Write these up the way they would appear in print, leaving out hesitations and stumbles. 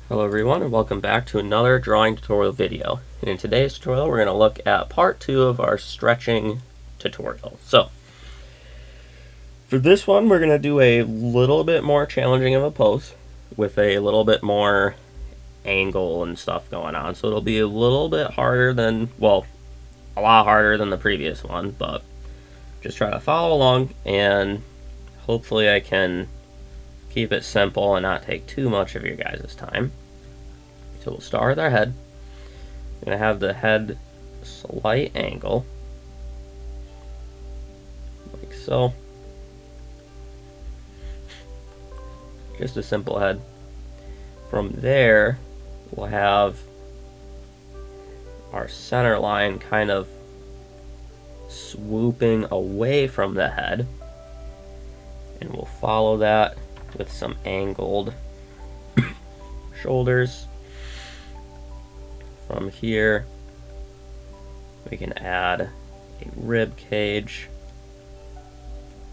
Hello everyone, and welcome back to another drawing tutorial video. And in today's tutorial we're going to look at part 2 of our stretching tutorial. So for this one we're going to do a little bit more challenging of a pose with a little bit more angle and stuff going on. So it'll be a little bit harder than, well, a lot harder than the previous one, but just try to follow along and hopefully I can keep it simple and not take too much of your guys' time. So we'll start with our head. I'm going to have the head slight angle, like so. Just a simple head. From there, we'll have our center line kind of swooping away from the head, and we'll follow that with some angled shoulders. From here, we can add a rib cage,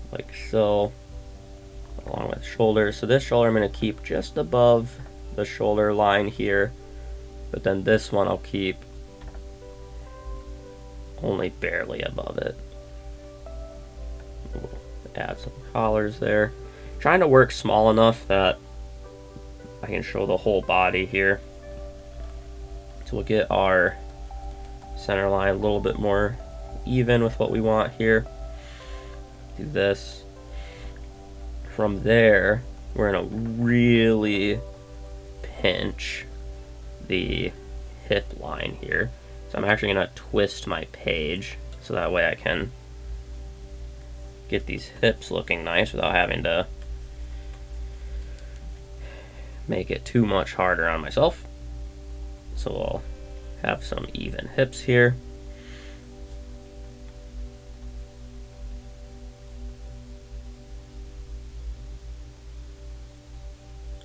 like so, along with shoulders. So this shoulder I'm going to keep just above the shoulder line here, but then this one I'll keep only barely above it. We'll add some collars there. Trying to work small enough that I can show the whole body here. So we'll get our center line a little bit more even with what we want here. Do this. From there, we're going to really pinch the hip line here. So I'm actually going to twist my page so that way I can get these hips looking nice without having to make it too much harder on myself. So we'll have some even hips here.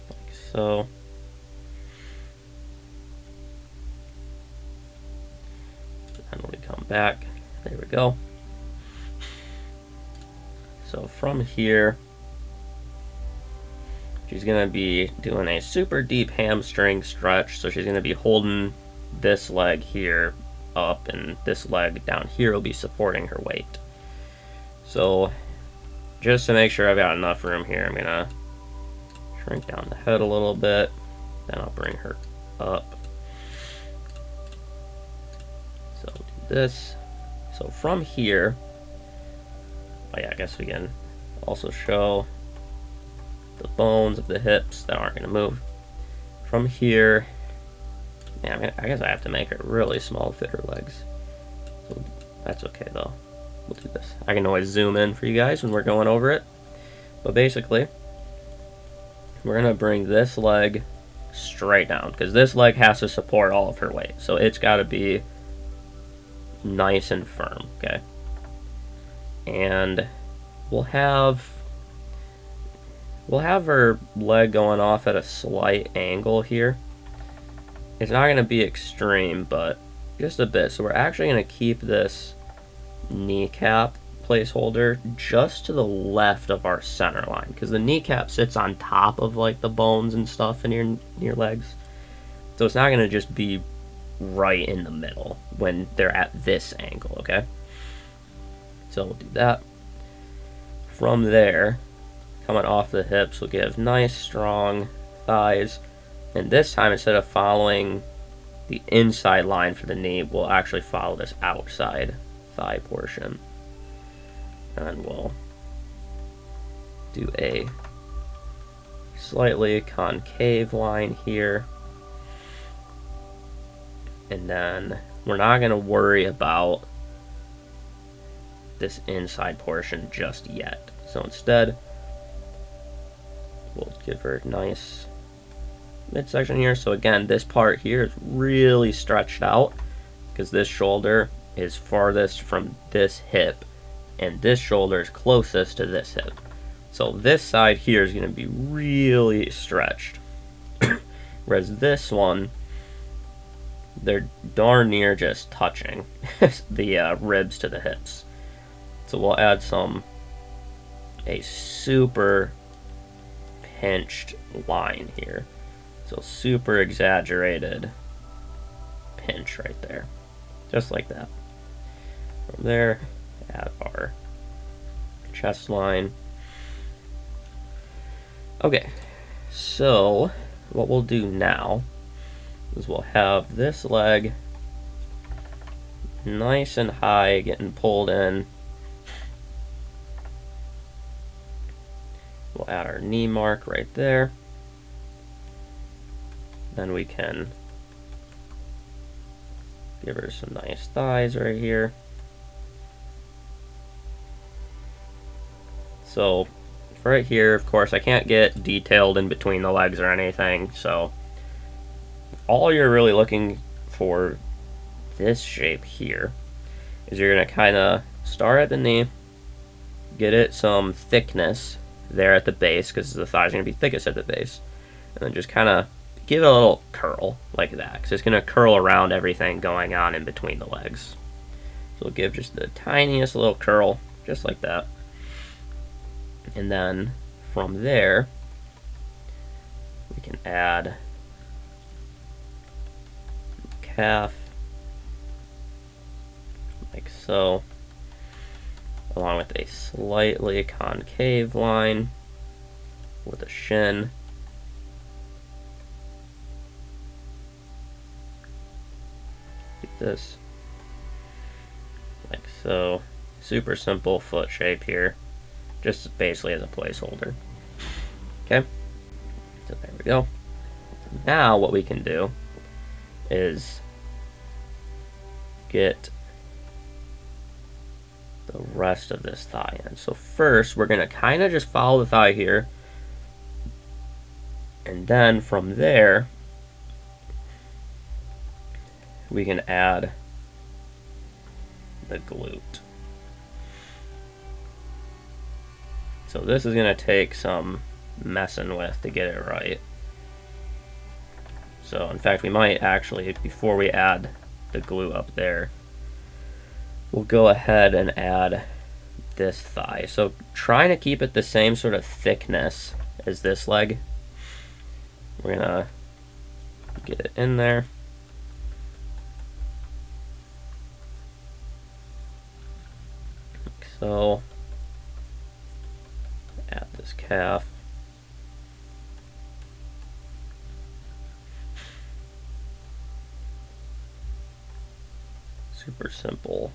Like so. And we come back. There we go. So from here, she's going to be doing a super deep hamstring stretch, so she's going to be holding this leg here up, and this leg down here will be supporting her weight. So just to make sure I've got enough room here, I'm going to shrink down the head a little bit, then I'll bring her up. So do this. So from here, oh yeah, I guess we can also show the bones of the hips that aren't going to move. From here, yeah, I guess I have to make her really small fit her legs. So that's okay though. We'll do this. I can always zoom in for you guys when we're going over it. But basically, we're going to bring this leg straight down because this leg has to support all of her weight. So it's got to be nice and firm, okay? And we'll have her leg going off at a slight angle here. It's not going to be extreme, but just a bit. So we're actually going to keep this kneecap placeholder just to the left of our center line, because the kneecap sits on top of like the bones and stuff in your legs. So it's not going to just be right in the middle when they're at this angle, okay? So we'll do that. From there, coming off the hips, we'll give nice strong thighs, and this time instead of following the inside line for the knee, we'll actually follow this outside thigh portion, and then we'll do a slightly concave line here, and then we're not going to worry about this inside portion just yet. So instead, we'll give her a nice midsection here. So again, this part here is really stretched out because this shoulder is farthest from this hip and this shoulder is closest to this hip. So this side here is going to be really stretched. Whereas this one, they're darn near just touching the ribs to the hips. So we'll add a super pinched line here. So super exaggerated pinch right there. Just like that. From there, add our chest line. Okay, so what we'll do now is we'll have this leg nice and high, getting pulled in. We'll add our knee mark right there. Then we can give her some nice thighs right here. So right here, of course, I can't get detailed in between the legs or anything, so all you're really looking for this shape here is you're going to kind of start at the knee, get it some thickness there at the base, because the thighs are going to be thickest at the base, and then just kind of give it a little curl like that, because it's going to curl around everything going on in between the legs. So we'll give just the tiniest little curl, just like that. And then from there, we can add calf, like so, along with a slightly concave line with a shin. Like this, like so. Super simple foot shape here, just basically as a placeholder. Okay, so there we go. Now what we can do is get the rest of this thigh in. So first, we're going to kind of just follow the thigh here, and then from there, we can add the glute. So this is going to take some messing with to get it right. So in fact, we might actually, before we add the glute up there, we'll go ahead and add this thigh. So trying to keep it the same sort of thickness as this leg. We're gonna get it in there. Like so. Add this calf. Super simple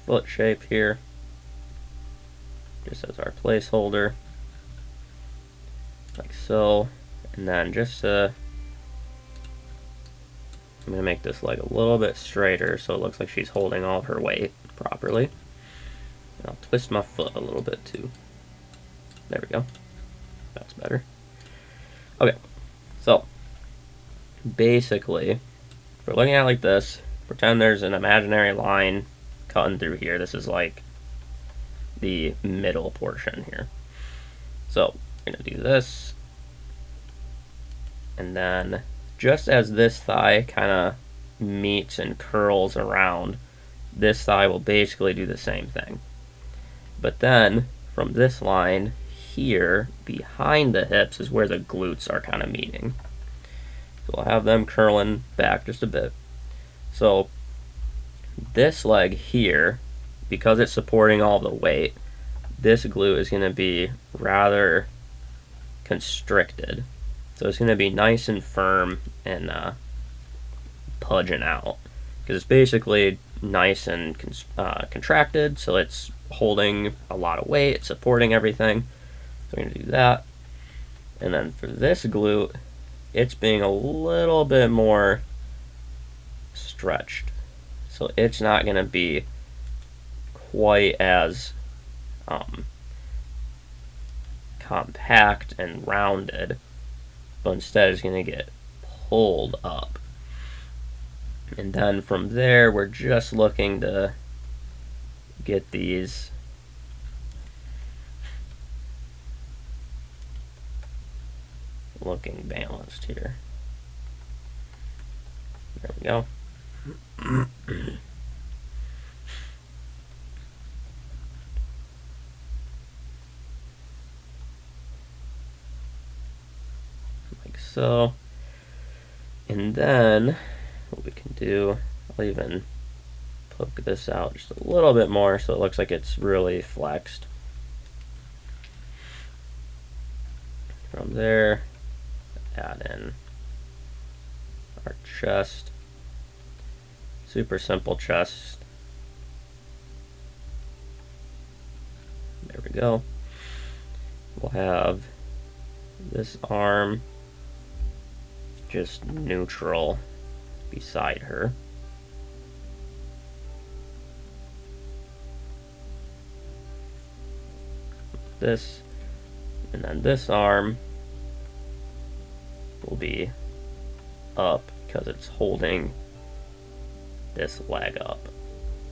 foot shape here, just as our placeholder, like so. And then just I'm going to make this leg a little bit straighter so it looks like she's holding all of her weight properly. And I'll twist my foot a little bit too. There we go. That's better. Okay, so basically, if we're looking at it like this, pretend there's an imaginary line cutting through here. This is like the middle portion here. So we're going to do this. And then just as this thigh kind of meets and curls around, this thigh will basically do the same thing. But then from this line here, behind the hips, is where the glutes are kind of meeting. So we'll have them curling back just a bit. So this leg here, because it's supporting all the weight, this glute is going to be rather constricted. So it's going to be nice and firm and pudging out, because it's basically nice and contracted, so it's holding a lot of weight, it's supporting everything. So we're going to do that. And then for this glute, it's being a little bit more stretched. So it's not going to be quite as compact and rounded, but instead it's going to get pulled up. And then from there, we're just looking to get these looking balanced here. There we go. Like like so. And then what we can do, I'll even poke this out just a little bit more so it looks like it's really flexed. From there, add in our chest. Super simple chest. There we go. We'll have this arm just neutral beside her. This, and then this arm will be up because it's holding this leg up.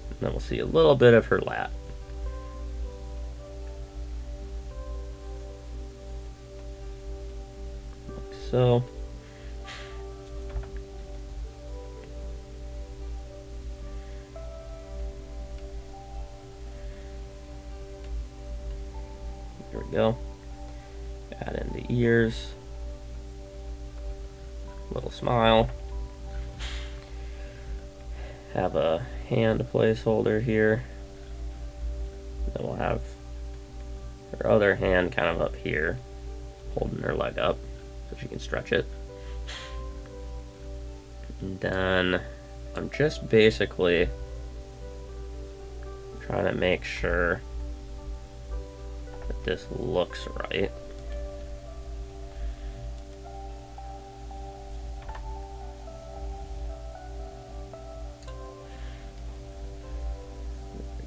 And then we'll see a little bit of her lat. Like so. There we go. Add in the ears. Little smile. Have a hand placeholder here. Then we'll have her other hand kind of up here, holding her leg up so she can stretch it. And then I'm just basically trying to make sure that this looks right.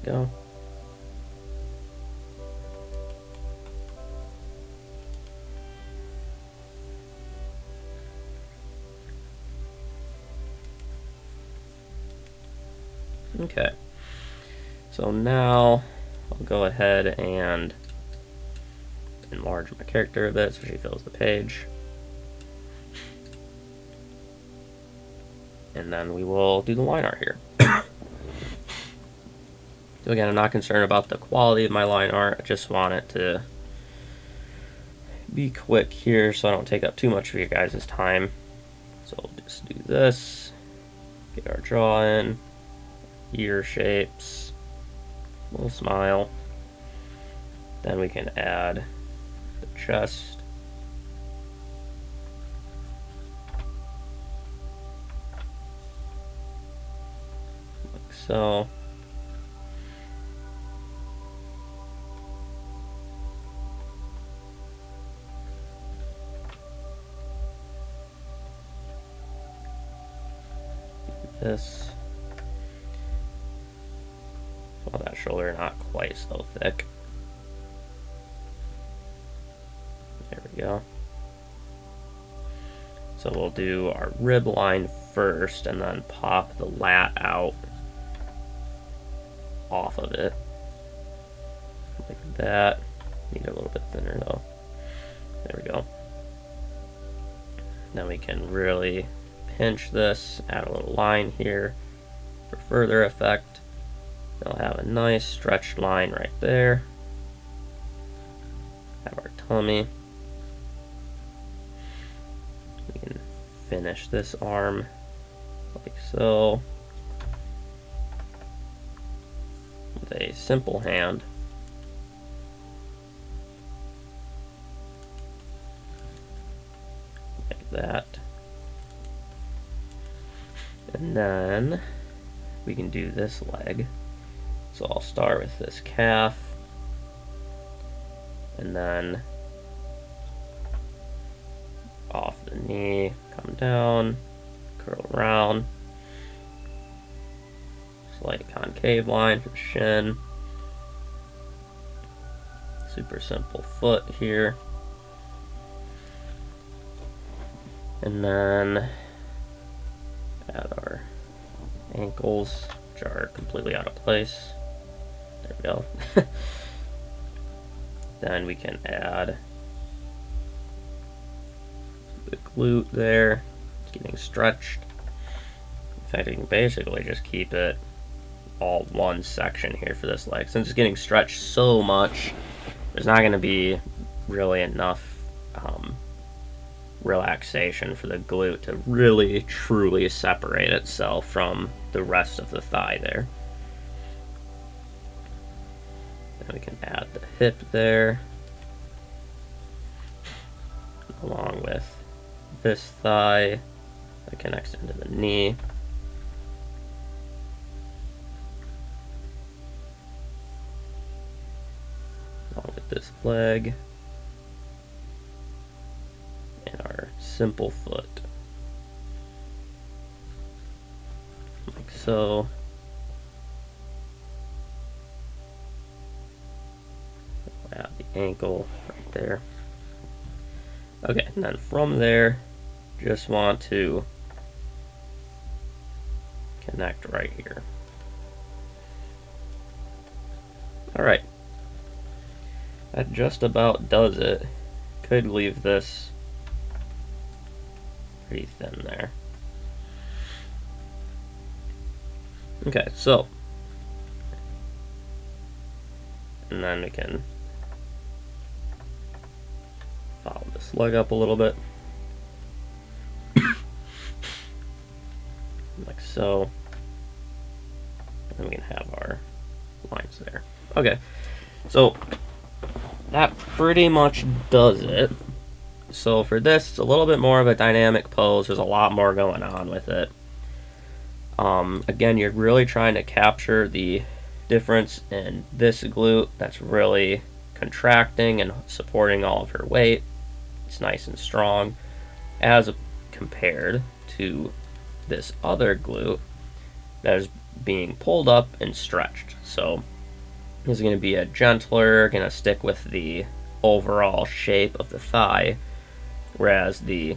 Go. Okay, so now I'll go ahead and enlarge my character a bit so she fills the page. And then we will do the line art here. So again, I'm not concerned about the quality of my line art. I just want it to be quick here so I don't take up too much of your guys' time. So we'll just do this, get our jaw in, ear shapes, little smile. Then we can add the chest. Like so. This. Well, that shoulder not quite so thick. There we go. So we'll do our rib line first and then pop the lat out off of it. Like that. Need it a little bit thinner though. There we go. Then we can really pinch this, add a little line here for further effect. They'll have a nice stretched line right there. Have our tummy. We can finish this arm like so with a simple hand. Like that. And then we can do this leg. So I'll start with this calf, and then off the knee, come down, curl around, slight concave line for the shin. Super simple foot here. And then add our ankles, which are completely out of place. There we go. Then we can add the glute there. It's getting stretched. In fact, we can basically just keep it all one section here for this leg. Since it's getting stretched so much, there's not going to be really enough relaxation for the glute to really truly separate itself from the rest of the thigh there. Then we can add the hip there, along with this thigh that connects into the knee. Along with this leg. And our simple foot. Like so. Add the ankle right there. Okay, and then from there, just want to connect right here. Alright. That just about does it. Could leave this pretty thin there. Okay, so. And then we can follow this leg up a little bit. Like so. And we can have our lines there. Okay, so that pretty much does it. So for this, it's a little bit more of a dynamic pose. There's a lot more going on with it. Again, you're really trying to capture the difference in this glute that's really contracting and supporting all of her weight. It's nice and strong, as compared to this other glute that is being pulled up and stretched. So this is going to be a gentler, going to stick with the overall shape of the thigh, whereas the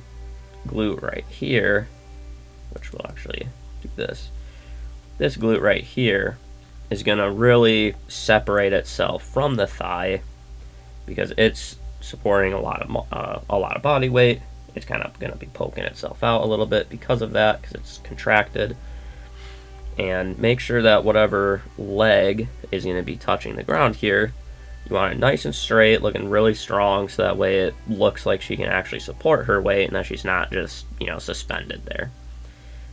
glute right here, which will actually do this glute right here is going to really separate itself from the thigh because it's supporting a lot of body weight. It's kind of going to be poking itself out a little bit because of that, because it's contracted. And make sure that whatever leg is going to be touching the ground here, you want it nice and straight, looking really strong, so that way it looks like she can actually support her weight and that she's not just, suspended there.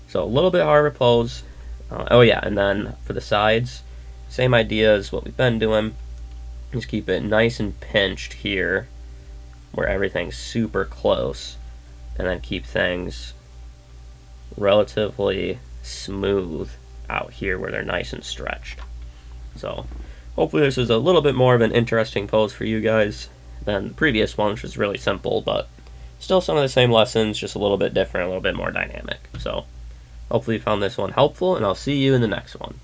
So a little bit harder pose. Oh yeah, and then for the sides, same idea as what we've been doing. Just keep it nice and pinched here, where everything's super close, and then keep things relatively smooth out here where they're nice and stretched. So hopefully this is a little bit more of an interesting pose for you guys than the previous one, which was really simple, but still some of the same lessons, just a little bit different, a little bit more dynamic. So hopefully you found this one helpful, and I'll see you in the next one.